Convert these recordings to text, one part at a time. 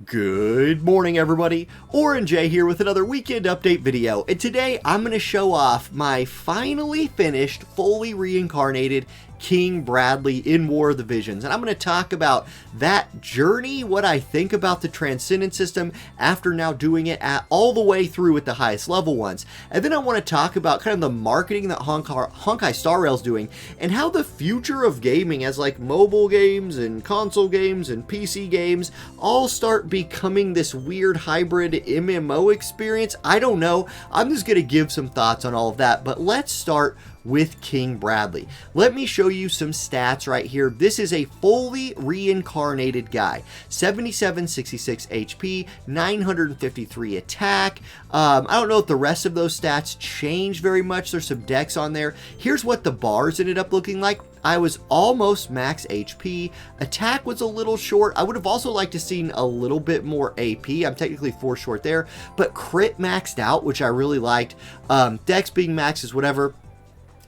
Good morning, everybody. Orange J here with another weekend update video, and today I'm going to show off my finally finished, fully reincarnated King Bradley in War of the Visions, and I'm going to talk about that journey, what I think about the Transcendent system after now doing it all the way through with the highest level ones, and then I want to talk about kind of the marketing that Honkai Star Rail's doing, and how the future of gaming as like mobile games and console games and PC games all start becoming this weird hybrid MMO experience. I don't know. I'm just going to give some thoughts on all of that, but let's start with King Bradley. Let me show you some stats right here. This is a fully reincarnated guy. 7766 HP, 953 attack. I don't know if the rest of those stats change very much. There's some decks on there. Here's what the bars ended up looking like. I was almost max HP. Attack was a little short. I would have also liked to seen a little bit more AP. I'm technically 4 short there, but crit maxed out, which I really liked. Dex being max is whatever.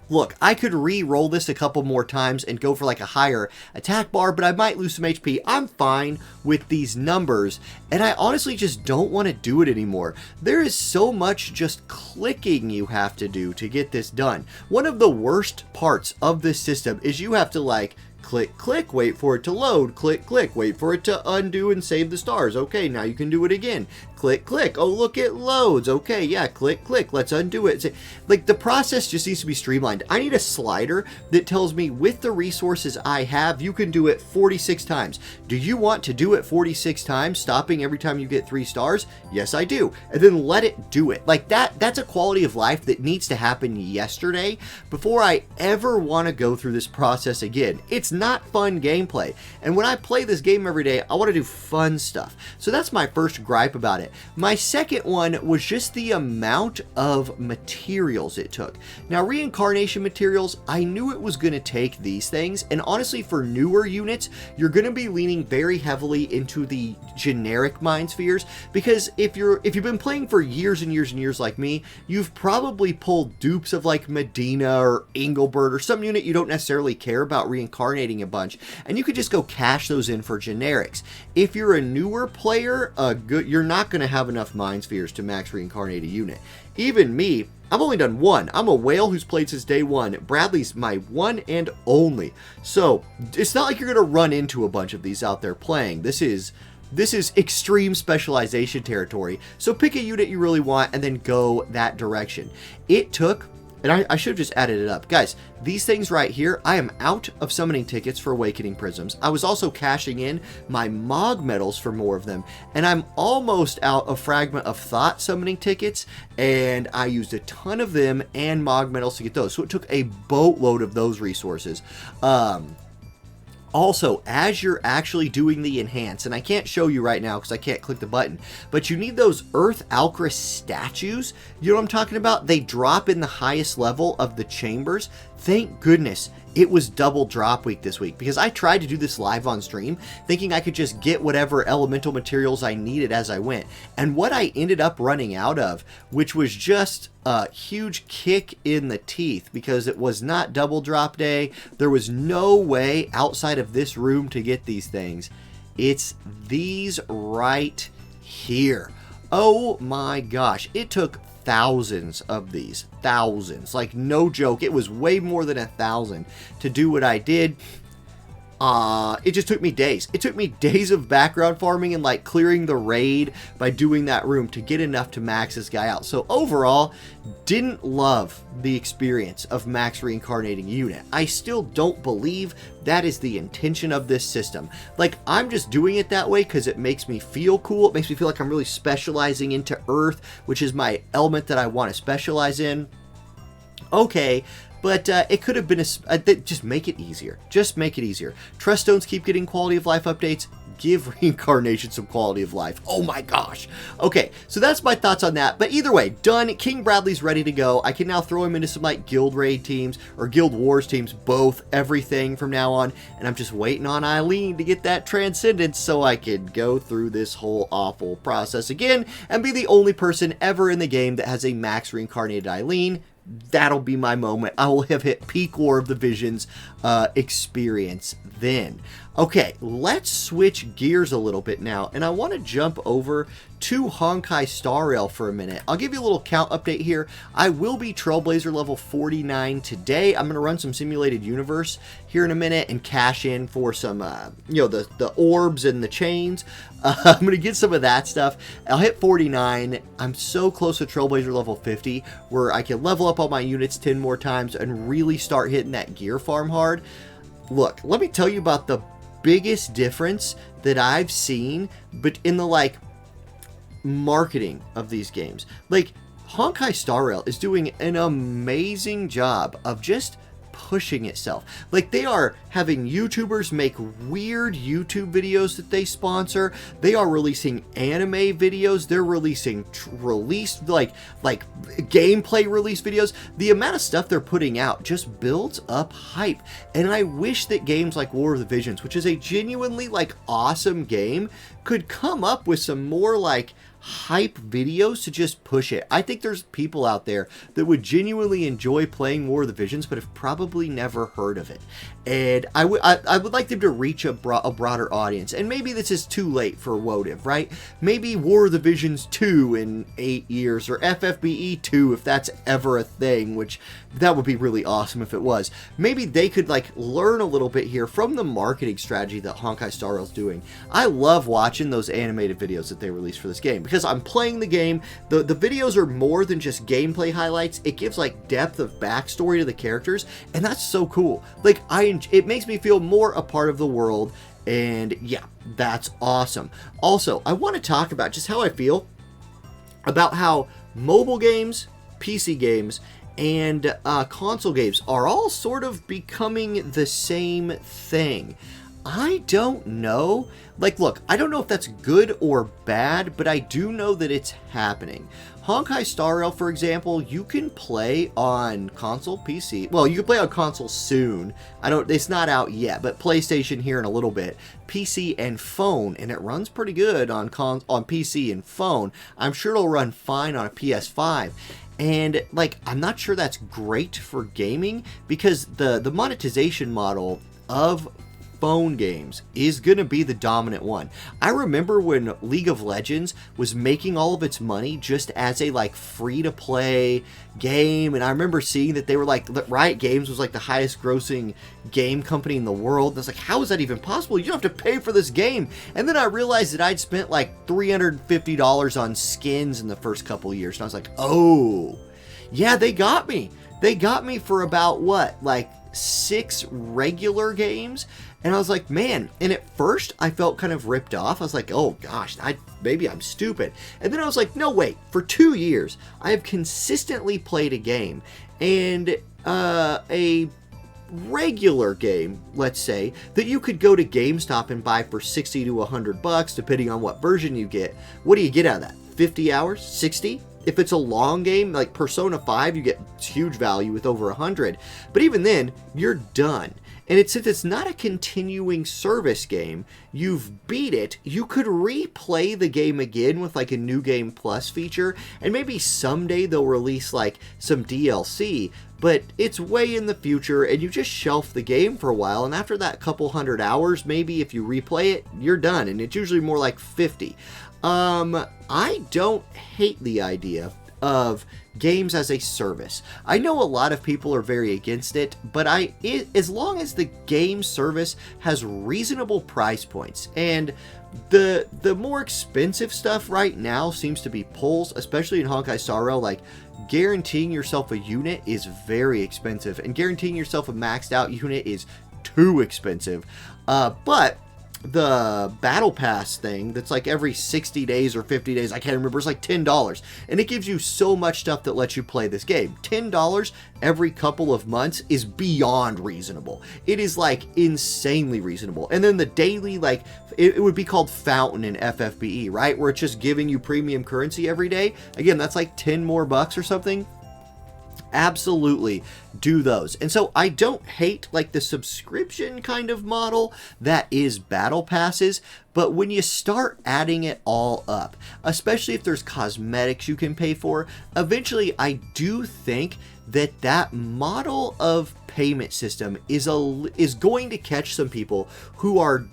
Look, I could re-roll this a couple more times and go for like a higher attack bar, but I might lose some HP. I'm fine with these numbers, and I honestly just don't want to do it anymore. There is so much just clicking you have to do to get this done. One of the worst parts of this system is you have to like click, click, wait for it to load, click, click, wait for it to undo and save the stars. Okay, now you can do it again. Click, click. Oh, look, it loads. Okay, yeah, click, click. Let's undo it. Like, the process just needs to be streamlined. I need a slider that tells me with the resources I have, you can do it 46 times. Do you want to do it 46 times, stopping every time you get 3 stars? Yes, I do. And then let it do it. Like, that's a quality of life that needs to happen yesterday before I ever want to go through this process again. It's not fun gameplay. And when I play this game every day, I want to do fun stuff. So that's my first gripe about it. My second one was just the amount of materials it took. Now, reincarnation materials, I knew it was going to take these things, and honestly, for newer units, you're going to be leaning very heavily into the generic mind spheres, because if you've been playing for years and years and years like me, you've probably pulled dupes of like Medina or Engelbert or some unit you don't necessarily care about reincarnating a bunch, and you could just go cash those in for generics. If you're a newer player, you're not going to have enough mind spheres to max reincarnate a unit. Even me, I've only done one. I'm a whale who's played since day one. Bradley's my one and only. So it's not like you're going to run into a bunch of these out there playing. This is extreme specialization territory. So pick a unit you really want and then go that direction. It took, and I should have just added it up. Guys, these things right here, I am out of summoning tickets for Awakening Prisms. I was also cashing in my Mog medals for more of them. And I'm almost out of Fragment of Thought summoning tickets. And I used a ton of them and Mog medals to get those. So it took a boatload of those resources. Also, as you're actually doing the enhance, and I can't show you right now because I can't click the button, but you need those Earth Alchemist statues. You know what I'm talking about? They drop in the highest level of the chambers. Thank goodness it was double drop week this week, because I tried to do this live on stream thinking I could just get whatever elemental materials I needed as I went. And what I ended up running out of, which was just a huge kick in the teeth, because it was not double drop day. There was no way outside of this room to get these things. It's these right here. Oh my gosh. It took thousands of these. Thousands. Like, no joke. It was way more than 1,000 to do what I did. It just took me days. It took me days of background farming and like clearing the raid by doing that room to get enough to max this guy out. So overall, didn't love the experience of max reincarnating a unit. I still don't believe that is the intention of this system. Like, I'm just doing it that way because it makes me feel cool. It makes me feel like I'm really specializing into Earth, which is my element that I want to specialize in. Okay. But it could have been just make it easier. Just make it easier. Trust stones keep getting quality of life updates. Give reincarnation some quality of life. Oh my gosh. Okay, so that's my thoughts on that. But either way, done. King Bradley's ready to go. I can now throw him into some like guild raid teams or guild wars teams, both, everything from now on. And I'm just waiting on Eileen to get that transcendence so I can go through this whole awful process again and be the only person ever in the game that has a max reincarnated Eileen. That'll be my moment. I will have hit peak War of the Visions experience then. Okay, let's switch gears a little bit now, and I want to jump over to Honkai Star Rail for a minute. I'll give you a little count update here. I will be Trailblazer level 49 today. I'm going to run some Simulated Universe here in a minute and cash in for some, the orbs and the chains. I'm going to get some of that stuff. I'll hit 49. I'm so close to Trailblazer level 50 where I can level up all my units 10 more times and really start hitting that gear farm hard. Look, let me tell you about the biggest difference that I've seen, but in the marketing of these games. Honkai Star Rail is doing an amazing job of just pushing itself. They are having YouTubers make weird YouTube videos that they sponsor. They are releasing anime videos. They're releasing gameplay release videos. The amount of stuff they're putting out just builds up hype. And I wish that games like War of the Visions, which is a genuinely awesome game, could come up with some more hype videos to just push it. I think there's people out there that would genuinely enjoy playing War of the Visions but have probably never heard of it. And I would like them to reach a broader audience. And maybe this is too late for WoTV, right? Maybe War of the Visions 2 in 8 years, or FFBE 2 if that's ever a thing, which that would be really awesome if it was. Maybe they could learn a little bit here from the marketing strategy that Honkai Star Rail is doing. I love watching those animated videos that they release for this game because I'm playing the game. The videos are more than just gameplay highlights. It gives depth of backstory to the characters, and that's so cool. It makes me feel more a part of the world, and yeah, that's awesome. Also, I want to talk about just how I feel about how mobile games, PC games, and console games are all sort of becoming the same thing. I don't know. Look, I don't know if that's good or bad, but I do know that it's happening. Honkai Star Rail, for example, you can play on console, PC. Well, you can play on console soon. It's not out yet, but PlayStation here in a little bit. PC and phone, and it runs pretty good on PC and phone. I'm sure it'll run fine on a PS5. And I'm not sure that's great for gaming because the monetization model of phone games is going to be the dominant one. I remember when League of Legends was making all of its money just as a free-to-play game, and I remember seeing that they were Riot Games was the highest grossing game company in the world. And I was how is that even possible? You don't have to pay for this game. And then I realized that I'd spent $350 on skins in the first couple of years, and I was oh, yeah, they got me. They got me for about what, 6 regular games. And I was man, and at first I felt kind of ripped off. I was oh gosh, maybe I'm stupid. And then I was no, wait, for 2 years, I have consistently played a game, and a regular game, let's say, that you could go to GameStop and buy for $60 to $100, depending on what version you get. What do you get out of that? 50 hours? 60? If it's a long game, like Persona 5, you get huge value with over 100. But even then, you're done. And since it's not a continuing service game, you've beat it, you could replay the game again with a New Game Plus feature, and maybe someday they'll release some DLC, but it's way in the future, and you just shelf the game for a while, and after that couple 100 hours, maybe if you replay it, you're done, and it's usually more 50. I don't hate the idea of games as a service. I know a lot of people are very against it, but as long as the game service has reasonable price points, and the more expensive stuff right now seems to be pulls, especially in Honkai Star Rail, guaranteeing yourself a unit is very expensive, and guaranteeing yourself a maxed out unit is too expensive. But the battle pass thing that's every 60 days or 50 days, I can't remember, it's $10, and it gives you so much stuff that lets you play this game. $10 every couple of months is beyond reasonable. It is insanely reasonable. And then the daily, it would be called Fountain in FFBE, right, where it's just giving you premium currency every day. Again, that's 10 more bucks or something. Absolutely do those. And so I don't hate the subscription kind of model that is battle passes, but when you start adding it all up, especially if there's cosmetics you can pay for, eventually I do think that that model of payment system is going to catch some people who are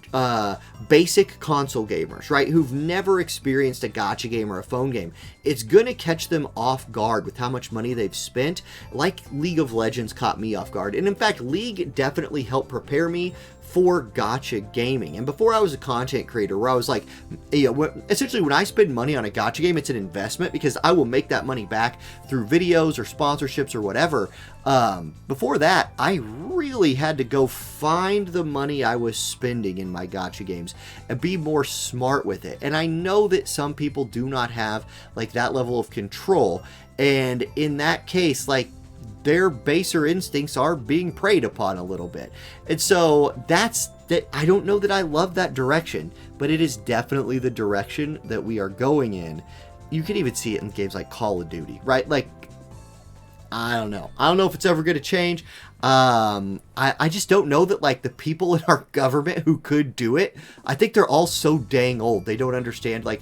basic console gamers, right? Who've never experienced a gacha game or a phone game. It's going to catch them off guard with how much money they've spent, like League of Legends caught me off guard. And in fact, League definitely helped prepare me for gacha gaming. And before I was a content creator, where I was like, you know, essentially when I spend money on a gacha game, it's an investment because I will make that money back through videos or sponsorships or whatever. Before that, I really had to go find the money I was spending in my gacha games and be more smart with it. And I know that some people do not have like that level of control. And in that case, like, their baser instincts are being preyed upon a little bit. And so I don't know that I love that direction, but it is definitely the direction that we are going in. You can even see it in games like Call of Duty, right? Like, I don't know. I don't know if it's ever going to change. I just don't know that, like, the people in our government who could do it, I think they're all so dang old. They don't understand, like,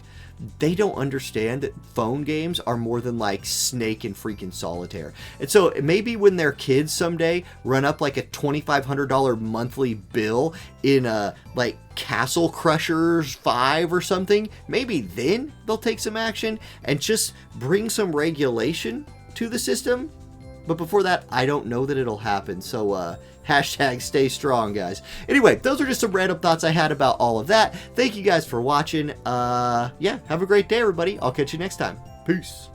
they don't understand that phone games are more than like Snake and freaking Solitaire. And so maybe when their kids someday run up like a $2,500 monthly bill in a like Castle Crushers 5 or something, maybe then they'll take some action and just bring some regulation to the system. But before that, I don't know that it'll happen. So hashtag stay strong, guys. Anyway, those are just some random thoughts I had about all of that. Thank you guys for watching. Yeah, have a great day, everybody. I'll catch you next time. Peace.